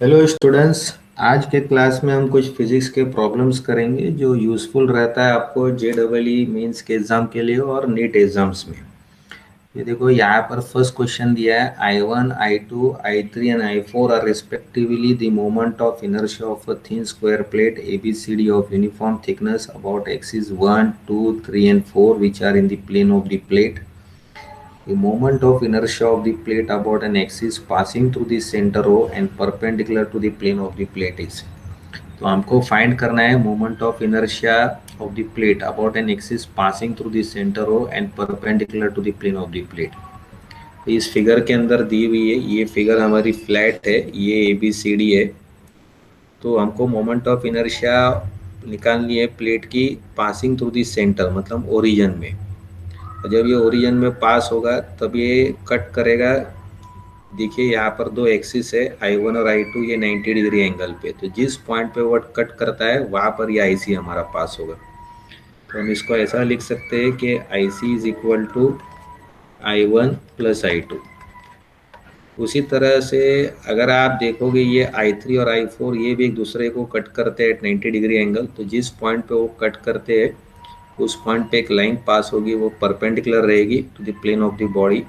Hello students. आज के class में हम कुछ फिजिक्स के प्रॉब्लम्स करेंगे जो यूज़फुल रहता है आपको जे डबल ई मेंस के एग्ज़ाम के लिए और नीट एग्ज़ाम्स में। ये देखो यहाँ पर फर्स्ट क्वेश्चन दिया है I1, I2, I3 and I4 are respectively the moment of inertia of a thin square plate ABCD of uniform thickness about axis 1, 2, 3 and 4 which are in the plane of the plate. The moment of inertia of the plate about an axis passing through the center O and perpendicular to the plane of the plate is। तो हमको find करना है moment of inertia of the plate about an axis passing through the centre O and perpendicular to the plane of the plate. तो इस figure के अंदर दी हुई है, ये फिगर हमारी फ्लैट है, ये ए बी सी डी है। तो हमको मोमेंट ऑफ इनर्शिया निकालनी है प्लेट की पासिंग थ्रू द सेंटर, मतलब ओरिजिन में। जब ये ओरिजिन में पास होगा तब ये कट करेगा। देखिए यहाँ पर दो एक्सिस है I1 और I2, ये 90 डिग्री एंगल पे। तो जिस पॉइंट पे वो कट करता है वहाँ पर ये IC हमारा पास होगा। तो हम इसको ऐसा लिख सकते हैं कि IC is equal to I1 plus I2। उसी तरह से अगर आप देखोगे ये I3 और I4 ये भी एक दूसरे को कट करते हैं 90 डिग्री एंगल। तो जिस पॉइंट पे वो कट करते हैं उस पॉइंट पे एक लाइन पास होगी, वो परपेंडिकुलर रहेगी to the plane of the body,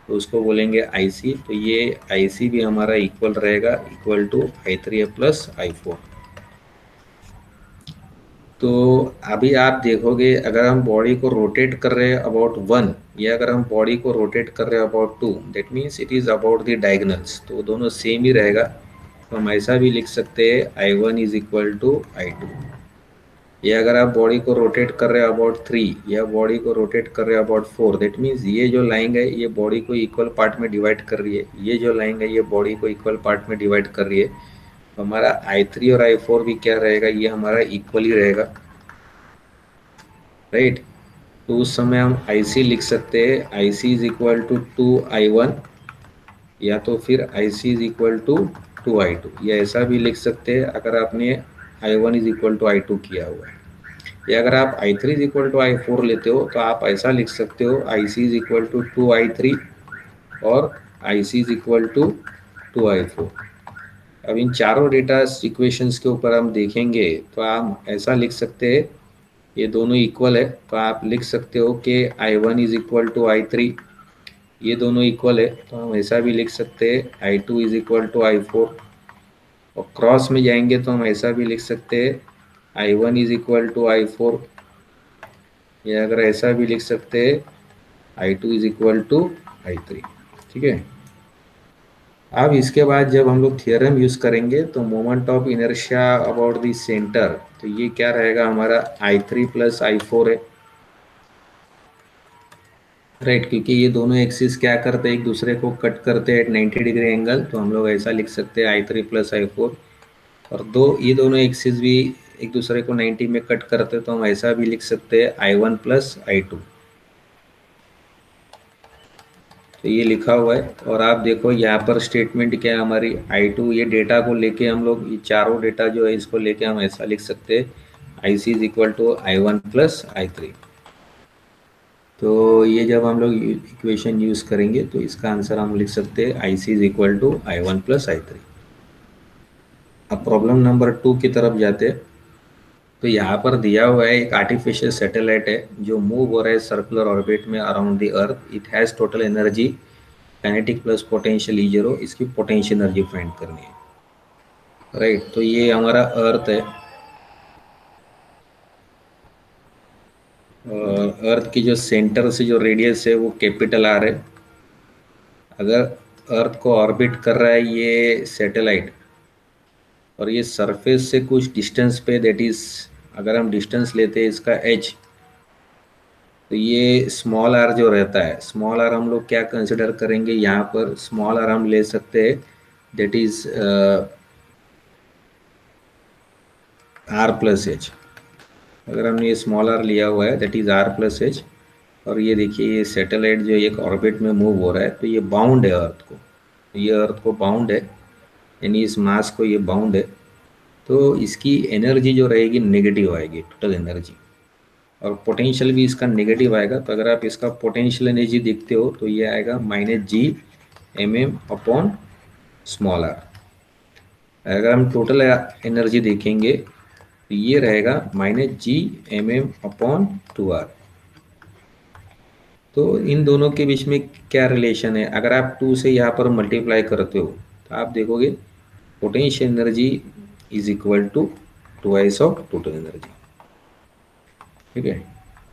तो उसको बोलेंगे IC। तो ये IC भी हमारा इक्वल रहेगा, equal to I3 plus I4। तो अभी आप देखोगे अगर हम बॉडी को रोटेट कर रहे हैं अबाउट 1, या अगर हम बॉडी को रोटेट कर रहे हैं about 2, that means it is about the diagonals, तो दोनों सेम ही रहेगा। तो हम ऐसा भी लिख सकते हैं I1 is equal to I2। या अगर आप बॉडी को रोटेट कर रहे हो अबाउट 3 या बॉडी को रोटेट कर रहे हो अबाउट 4, दैट मीन्स ये जो लाइन है ये बॉडी को इक्वल पार्ट में डिवाइड कर रही है, ये जो लाइन है ये बॉडी को इक्वल पार्ट में डिवाइड कर रही है। तो हमारा I3 और I4 भी क्या रहेगा, ये हमारा इक्वल ही रहेगा, राइट। तो उस समय हम IC लिख सकते हैं IC is equal to 2I1, या तो फिर IC is equal to 2I2, या ऐसा भी लिख सकते हैं अगर आपने I1 is equal to I2 किया हुआ है। या अगर आप I3 is equal to I4 लेते हो तो आप ऐसा लिख सकते हो IC is equal to 2I3 और IC is equal to 2I4। अब इन चारों डेटा इक्वेशंस के ऊपर हम देखेंगे तो आप ऐसा लिख सकते हैं, ये दोनों इक्वल है तो आप लिख सकते हो कि I1 is equal to I3, ये दोनों इक्वल है तो हम ऐसा भी लिख सकते हैं I2 is equal to I4। और क्रॉस में जाएंगे तो हम ऐसा भी लिख सकते हैं I1 is equal to I4, या अगर ऐसा भी लिख सकते हैं I2 is equal to I3। ठीक है। अब इसके बाद जब हम लोग थियरम यूज करेंगे तो moment of inertia about the centre, तो ये क्या रहेगा हमारा I3 प्लस I4 है, राइट। क्योंकि ये दोनों एक्सिस क्या करते हैं, एक दूसरे को कट करते हैं 90 डिग्री एंगल, तो हम लोग ऐसा लिख सकते हैं I3 प्लस I4। और ये दोनों एक्सिस भी एक दूसरे को 90 में कट करते हैं तो हम ऐसा भी लिख सकते हैं I1 प्लस I2। तो ये लिखा हुआ है। और आप देखो यहाँ पर स्टेटमेंट क्या है हमारी I2, ये डेटा को लेके हम लोग ये चारों डेटा जो है इसको लेके हम ऐसा लिख सकते हैं IC is equal to I1 plus I3। तो ये जब हम लोग इक्वेशन यूज करेंगे तो इसका आंसर हम लिख सकते हैं IC is equal to I1 plus I3। अब प्रॉब्लम नंबर 2 की तरफ जाते हैं। तो यहाँ पर दिया हुआ है एक आर्टिफिशियल सैटेलाइट है जो मूव हो रहा है सर्कुलर ऑर्बिट में around the earth. It has total energy kinetic plus potential E0, इसकी पोटेंशियल एनर्जी फाइंड करनी है, राइट। तो ये हमारा अर्थ है और अर्थ की जो सेंटर से जो रेडियस है वो कैपिटल R है। अगर अर्थ को ऑर्बिट कर रहा है ये सैटेलाइट और ये सरफेस से कुछ डिस्टेंस पे, दैट इज अगर हम डिस्टेंस लेते हैं इसका h, तो ये स्मॉल r जो रहता है, स्मॉल r हम लोग क्या कंसिडर करेंगे, यहाँ पर स्मॉल r हम ले सकते हैं that is r plus H. अगर हमने ये स्मॉल r लिया हुआ है that is r plus H. और ये देखिए ये सैटेलाइट जो एक ऑर्बिट में मूव हो रहा है तो ये बाउंड है अर्थ को, ये अर्थ को बाउंड है, यानी इस मास को ये बाउंड है। तो इसकी एनर्जी जो रहेगी नेगेटिव आएगी, टोटल एनर्जी, और पोटेंशियल भी इसका नेगेटिव आएगा। तो अगर आप इसका पोटेंशियल एनर्जी देखते हो तो ये आएगा -G mm upon small r। अगर हम टोटल एनर्जी देखेंगे तो ये रहेगा -G mm/2r। तो इन दोनों के बीच में क्या रिलेशन है, अगर आप 2 से यहाँ पर मल्टीप्लाई करते हो तो आप देखोगे potential energy is equal to twice of total energy. ठीक है,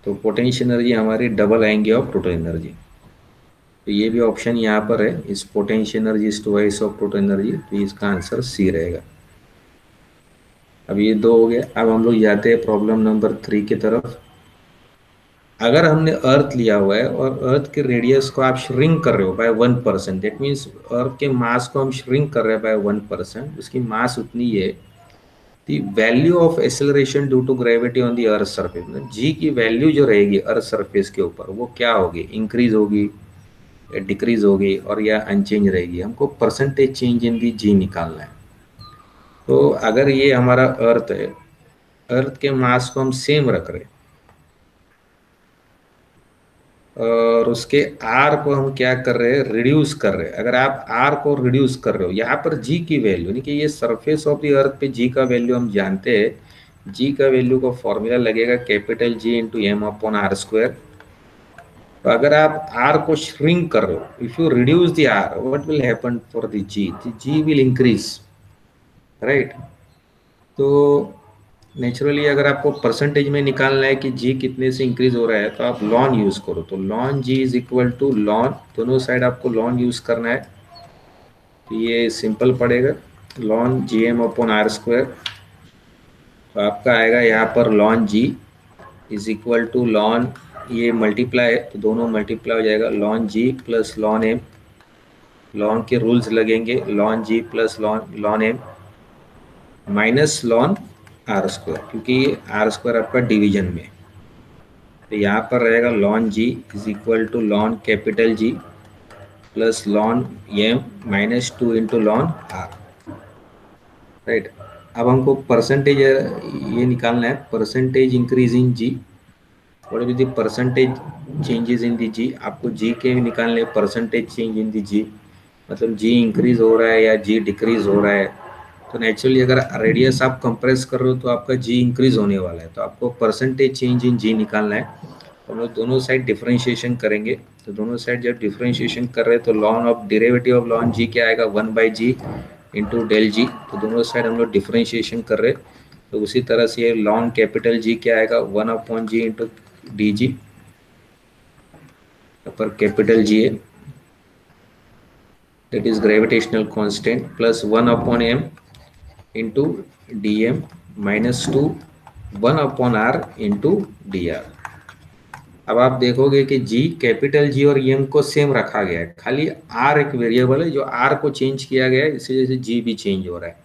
तो पोटेंशियल एनर्जी हमारी डबल आएंगे ऑफ टोटल एनर्जी। तो ये भी ऑप्शन यहाँ पर है, इस potential energy is twice of total energy, तो इसका आंसर सी रहेगा। अब ये दो हो गया। अब हम लोग जाते हैं प्रॉब्लम नंबर 3 की तरफ। अगर हमने अर्थ लिया हुआ है और अर्थ के रेडियस को आप श्रिंक कर रहे हो बाय 1%, दैट मीन्स अर्थ के मास को हम श्रिंक कर रहे हैं बाय 1%, उसकी मास उतनी है। The value of acceleration due to gravity on the earth surface, g की वैल्यू जो रहेगी अर्थ सरफेस के ऊपर वो क्या होगी, इंक्रीज होगी या डिक्रीज होगी और या अनचेंज रहेगी। हमको परसेंटेज चेंज इन दी जी निकालना है। तो अगर ये हमारा अर्थ है, अर्थ के मास को हम सेम रख रहे हैं और उसके आर को हम क्या कर रहे हैं, रिड्यूस कर रहे हैं। अगर आप आर को रिड्यूस कर रहे हो, यहाँ पर जी की वैल्यू यानी कि ये सरफेस ऑफ द अर्थ पे जी का वैल्यू हम जानते हैं। जी का वैल्यू का फॉर्मूला लगेगा capital G into M upon R square. तो अगर आप आर को श्रिंक कर रहे हो, if you reduce the R what will happen for the G will increase, right. तो नेचुरली अगर आपको परसेंटेज में निकालना है कि जी कितने से इंक्रीज हो रहा है तो आप लॉन यूज करो। तो ln G is equal to ln, दोनों साइड आपको लॉन यूज करना है। तो ये सिंपल पड़ेगा, ln G M upon R square. तो आपका आएगा यहाँ पर ln G is equal to ln, ये मल्टीप्लाई है तो दोनों मल्टीप्लाई हो जाएगा, ln G plus ln M. Ln के रूल्स लगेंगे, ln G plus ln ln M minus ln R square, क्योंकि आर स्क्वायर आपका डिवीजन में। तो यहाँ पर रहेगा ln G is equal to ln capital G plus ln M minus 2 into ln R, right. अब हमको परसेंटेज ये निकालना है, percentage increase in G, what will the percentage changes in the G. आपको जी के निकालने, परसेंटेज चेंज इन दी जी मतलब जी increase हो रहा है या जी डिक्रीज हो रहा है। तो नेचुरली अगर रेडियस आप कंप्रेस कर रहे हो तो आपका जी इंक्रीज होने वाला है, तो आपको परसेंटेज चेंज इन जी निकालना है। तो हम लोग दोनों साइड डिफरेंशिएशन करेंगे। तो दोनों साइड जब डिफरेंशिएशन कर रहे हैं तो ln of derivative of ln g क्या आएगा, 1/g इंटू डेल जी। तो दोनों साइड हम लोग डिफरेंशिएशन कर रहे हैं। तो उसी तरह से ये लॉन कैपिटल जी क्या आएगा, 1/g इंटू डी जी, पर कैपिटल जी है that is gravitational constant plus 1/m into dm minus 2 1/r into dr। अब आप देखोगे कि g कैपिटल जी और m को सेम रखा गया है, खाली r एक वेरिएबल है जो r को चेंज किया गया है, इसी वजह से g भी चेंज हो रहा है।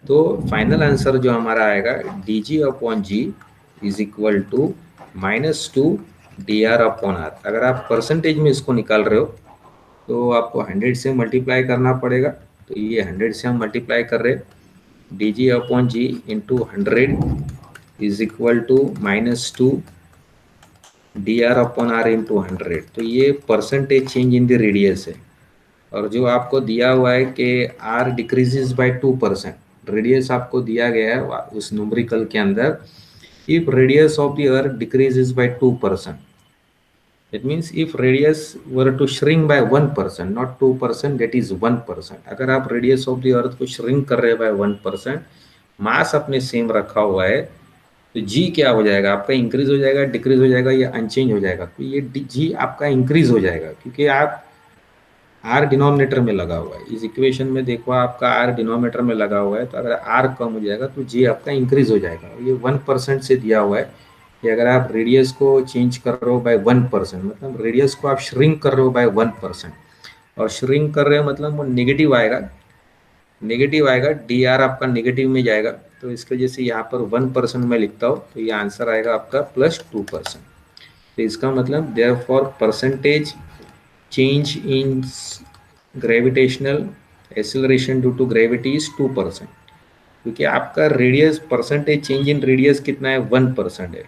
तो फाइनल आंसर जो हमारा आएगा dg/g is equal to -2 dr/r। अगर आप परसेंटेज में इसको निकाल रहे हो तो आपको 100 से मल्टीप्लाई करना पड़ेगा। तो ये 100 से हम मल्टीप्लाई कर रहे हैं, dg/g into 100 is equal to -2 dr/r into 100। तो ये percentage change in the radius है। और जो आपको दिया हुआ है कि r डिक्रीजेज बाय 2%, रेडियस आपको दिया गया है उस न्यूमेरिकल के अंदर, if radius of the earth decreases bye 2%, that means if radius were to shrink by 1%, not 2%, that is 1%। अगर आप रेडियस ऑफ द अर्थ को श्रिंक कर रहे हैं बाय 1%, मास अपने सेम रखा हुआ है, तो जी क्या हो जाएगा आपका, इंक्रीज हो जाएगा, डिक्रीज हो जाएगा या अनचेंज हो जाएगा। तो ये जी आपका इंक्रीज हो जाएगा क्योंकि आप आर डिनोमिनेटर में लगा हुआ है। इस इक्वेशन में देखो आपका आर डिनोमिनेटर में लगा हुआ है, तो अगर आर कम हो जाएगा तो जी आपका इंक्रीज हो जाएगा। ये 1% से दिया हुआ है कि अगर आप रेडियस को चेंज कर रहे हो बाय 1%, मतलब रेडियस को आप श्रिंक कर रहे हो बाय 1%, और श्रिंक कर रहे हो मतलब वो नेगेटिव आएगा, नेगेटिव आएगा, डी आर आपका नेगेटिव में जाएगा। तो इसकी वजह से यहाँ पर 1% में लिखता हूँ, तो ये आंसर आएगा आपका +2%। तो इसका मतलब therefore percentage change in gravitational acceleration due to gravity is 2%, क्योंकि आपका radius, percentage change in radius कितना है, 1% है,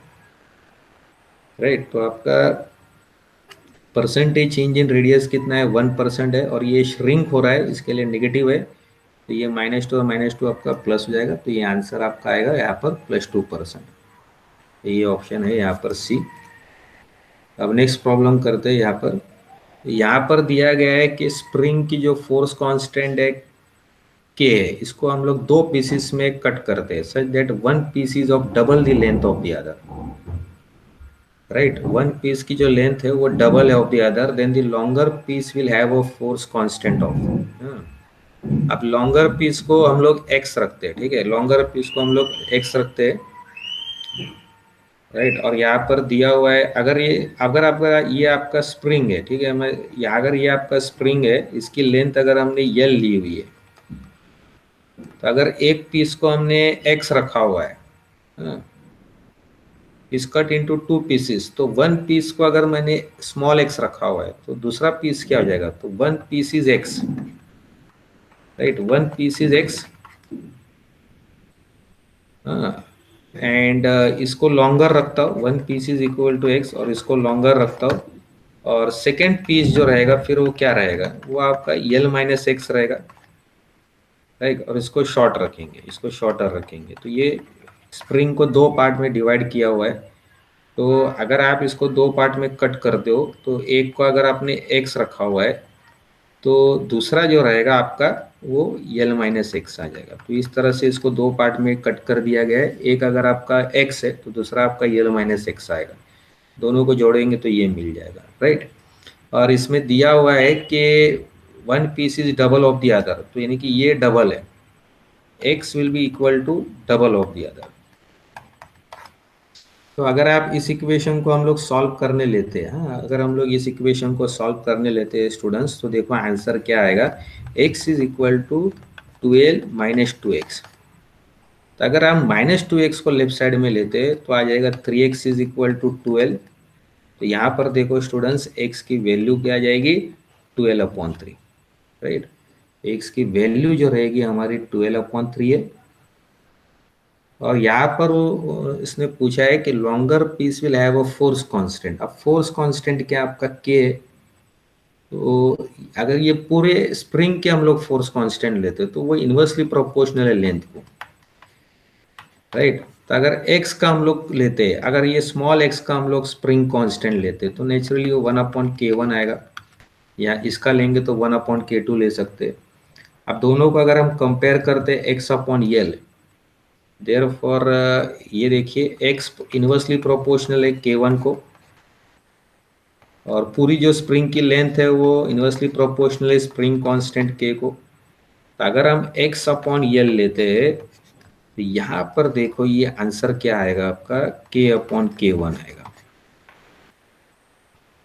राइट। तो आपका परसेंटेज चेंज इन रेडियस कितना है, 1% है, और ये श्रिंक हो रहा है, इसके लिए नेगेटिव है। तो ये -2 और -2 आपका प्लस हो जाएगा, तो ये आंसर आपका आएगा यहाँ पर +2%। ये ऑप्शन है यहाँ पर सी। अब नेक्स्ट प्रॉब्लम करते हैं यहाँ पर दिया गया है कि स्प्रिंग की जो फोर्स कांस्टेंट है के है, इसको हम लोग दो पीसेस में कट करते हैं such that one piece is of double the length of the other. Right, one piece की जो लेंथ है वो डबल है of the other, then the longer piece will have a force constant of. अब longer piece को हम लोग x रखते हैं, ठीक है, लॉन्गर पीस को हम लोग एक्स रखते हैं। राइट, और यहाँ पर दिया हुआ है अगर आपका ये आपका स्प्रिंग है, ठीक है, अगर ये आपका स्प्रिंग है, इसकी लेंथ अगर हमने यल ली हुई है, तो अगर एक पीस को हमने एक्स रखा हुआ है, is cut into two pieces, तो वन पीस को अगर मैंने स्मॉल एक्स रखा हुआ है तो दूसरा पीस क्या हो जाएगा, तो one piece is x. Right, one piece is x, and इसको लॉन्गर रखता हूँ, one piece is equal to x, और इसको लॉन्गर रखता हूँ, और सेकेंड पीस जो रहेगा फिर वो क्या रहेगा, वो आपका यल माइनस एक्स रहेगा। राइट, और इसको शॉर्ट रखेंगे, इसको शॉर्टर रखेंगे, तो ये स्प्रिंग को दो पार्ट में डिवाइड किया हुआ है। तो अगर आप इसको दो पार्ट में कट करते हो, तो एक को अगर आपने एक्स रखा हुआ है, तो दूसरा जो रहेगा आपका वो यल माइनस एक्स आ जाएगा। तो इस तरह से इसको दो पार्ट में कट कर दिया गया है, एक अगर आपका एक्स है तो दूसरा आपका यल माइनस एक्स आएगा, दोनों को जोड़ेंगे तो ये मिल जाएगा। राइट, और इसमें दिया हुआ है कि one piece is double of the other, तो यानी कि ये डबल है, x will be equal to double of the other. तो अगर आप इस इक्वेशन को हम लोग सॉल्व करने लेते हैं, हाँ, अगर हम लोग इस इक्वेशन को सॉल्व करने लेते हैं स्टूडेंट्स, तो देखो आंसर क्या आएगा, x is equal to 12 minus 2x। तो अगर हम -2x को लेफ्ट साइड में लेते हैं तो आ जाएगा 3x इज इक्वल टू 12। तो यहाँ पर देखो स्टूडेंट्स, x की वैल्यू क्या आ जाएगी, 12/3। राइट, x की वैल्यू जो रहेगी हमारी 12/3 है। और यहाँ पर वो इसने पूछा है कि longer piece will have a force constant. अब फोर्स कांस्टेंट क्या आपका के है, तो अगर ये पूरे स्प्रिंग के हम लोग फोर्स कांस्टेंट लेते हैं तो वो इनवर्सली प्रोपोर्शनल है लेंथ को। राइट, तो अगर x का हम लोग लेते हैं, अगर ये स्मॉल x का हम लोग स्प्रिंग कांस्टेंट लेते हैं, तो नेचुरली वो 1/k1 आएगा, या इसका लेंगे तो 1/k2 ले सकते हैं। अब दोनों को अगर हम कंपेयर करते हैं x/L, देयरफॉर ये देखिए x इनवर्सली प्रोपोर्शनल है k1 को, और पूरी जो स्प्रिंग की लेंथ है वो इनवर्सली प्रोपोर्शनल है स्प्रिंग कांस्टेंट k को। तो अगर हम x/L लेते हैं, तो यहाँ पर देखो ये आंसर क्या आएगा आपका, k/k1 आएगा।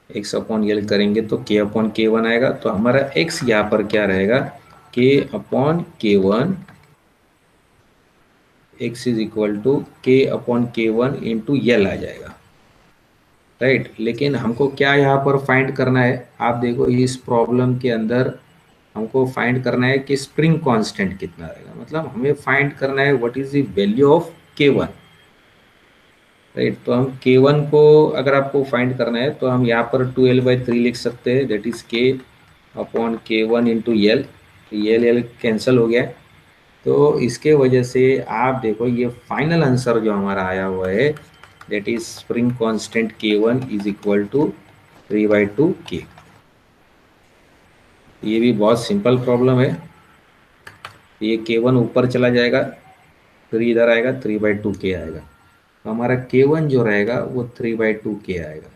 x/L करेंगे तो k/k1 आएगा, तो हमारा x यहाँ पर क्या रहेगा, k/k1, x is equal to k/k1 into यल आ जाएगा। राइट, लेकिन हमको क्या यहाँ पर फाइंड करना है, आप देखो इस प्रॉब्लम के अंदर हमको फाइंड करना है कि स्प्रिंग कांस्टेंट कितना रहेगा, मतलब हमें फाइंड करना है what is the value of k1। Right, तो हम k1 को अगर आपको फाइंड करना है तो हम यहाँ पर 2l/3 लिख सकते हैं, दैट इज k/k1 इंटू यल। तो यल कैंसिल हो गया, तो इसके वजह से आप देखो ये फाइनल आंसर जो हमारा आया हुआ है, that is spring constant k1 is equal to 3/2k। ये भी बहुत सिंपल प्रॉब्लम है, ये k1 ऊपर चला जाएगा, फिर इधर आएगा 3/2k आएगा, तो हमारा k1 जो रहेगा वो 3/2k आएगा,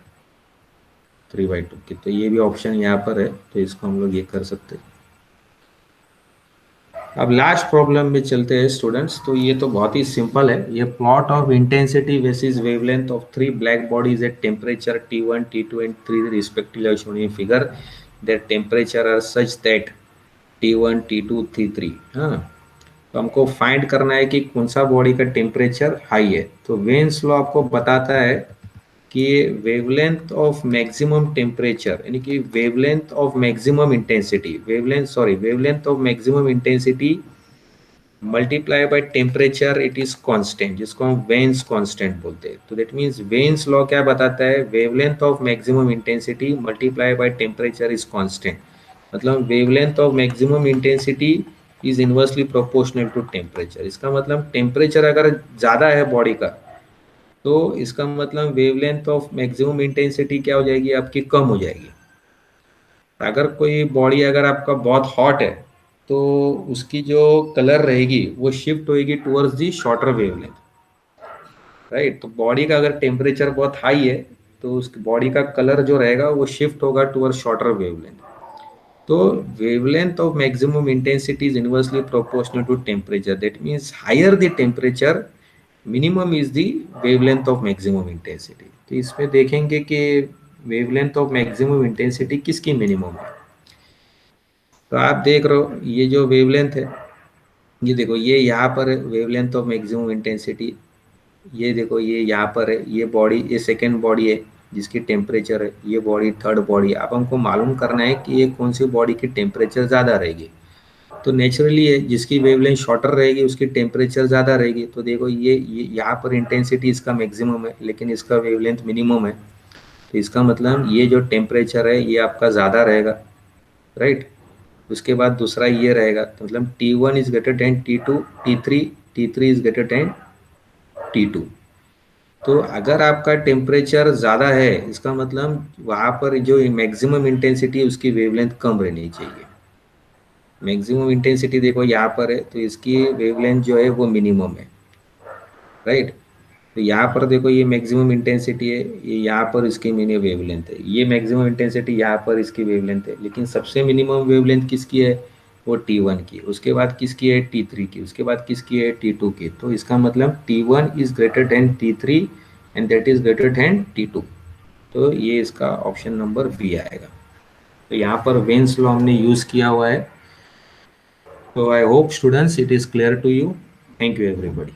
3/2k। तो ये भी ऑप्शन यहाँ पर है, तो इसको हम लोग ये कर सकते हैं। अब लास्ट प्रॉब्लम में चलते हैं स्टूडेंट्स, तो ये तो बहुत ही सिंपल है, ये plot of intensity versus wavelength of three black bodies at temperature T1, T2 and T3 respectively shown in figure, their temperature are such that T1, T2, T3। हाँ, तो हमको फाइंड करना है कि कौन सा बॉडी का टेम्परेचर हाई है। तो वेन्स लॉ आपको बताता है कि वेवलेंथ ऑफ मैक्सिमम टेम्परेचर, यानी कि wavelength of maximum intensity, wavelength of maximum intensity multiply by temperature it is constant, जिसको हम वेन्स कांस्टेंट बोलते हैं। तो दैट मीन्स वेन्स लॉ क्या बताता है, wavelength of maximum intensity multiply by temperature is constant, मतलब wavelength of maximum intensity is inversely proportional to temperature. इसका मतलब टेम्परेचर अगर ज़्यादा है बॉडी का, तो इसका मतलब वेवलेंथ ऑफ मैक्सिमम इंटेंसिटी क्या हो जाएगी आपकी, कम हो जाएगी। अगर कोई बॉडी अगर आपका बहुत हॉट है, तो उसकी जो कलर रहेगी वो शिफ्ट होएगी towards the shorter wavelength, right. तो बॉडी का अगर टेम्परेचर बहुत हाई है, तो उस बॉडी का कलर जो रहेगा वो शिफ्ट होगा टुवर्ड्स शॉर्टर वेवलेंथ। तो wavelength of maximum intensity is inversely proportional to temperature. That means higher the temperature, minimum is the wavelength of maximum intensity. तो इसमें देखेंगे कि wavelength of maximum intensity किसकी minimum है। तो आप देख रहे हो ये जो wavelength है, ये देखो ये यहाँ पर है wavelength of maximum intensity। ये देखो ये यहाँ पर है, ये बॉडी, ये सेकेंड बॉडी है जिसकी टेम्परेचर है, ये बॉडी थर्ड बॉडी है। अब हमको मालूम करना है कि ये कौन सी बॉडी की टेम्परेचर ज़्यादा रहेगी। तो नेचुरली है जिसकी वेवलेंथ शॉर्टर रहेगी उसकी टेम्परेचर ज़्यादा रहेगी। तो देखो ये यहाँ पर इंटेंसिटी इसका मैक्सिमम है लेकिन इसका वेवलेंथ मिनिमम है। तो इसका मतलब ये जो टेम्परेचर है ये आपका ज़्यादा रहेगा, राइट। उसके बाद दूसरा ये रहेगा, तो मतलब T1 is greater than T2, T3 is greater than T2। तो अगर आपका टेम्परेचर ज़्यादा है, इसका मतलब वहाँ पर जो मैक्सिमम इंटेंसिटी है उसकी वेवलेंथ कम रहनी चाहिए। मैक्सिमम इंटेंसिटी देखो यहाँ पर है, तो इसकी वेवलेंथ जो है वो मिनिमम है, राइट। तो यहाँ पर देखो ये मैक्सिमम इंटेंसिटी है, ये यहाँ पर इसकी मिनी वेवलेंथ है, ये मैक्सिमम इंटेंसिटी यहाँ पर इसकी वेवलेंथ है, लेकिन सबसे मिनिमम वेवलेंथ किसकी है, वो T1 की। उसके बाद किसकी है, T3 की। उसके बाद किसकी है, T2 की। तो इसका मतलब T1 is greater than T3 and that is greater than T2। तो ये इसका ऑप्शन नंबर बी आएगा। तो यहाँ पर वेन्स लॉ हमने यूज किया हुआ है। So I hope students it is clear to you. Thank you everybody.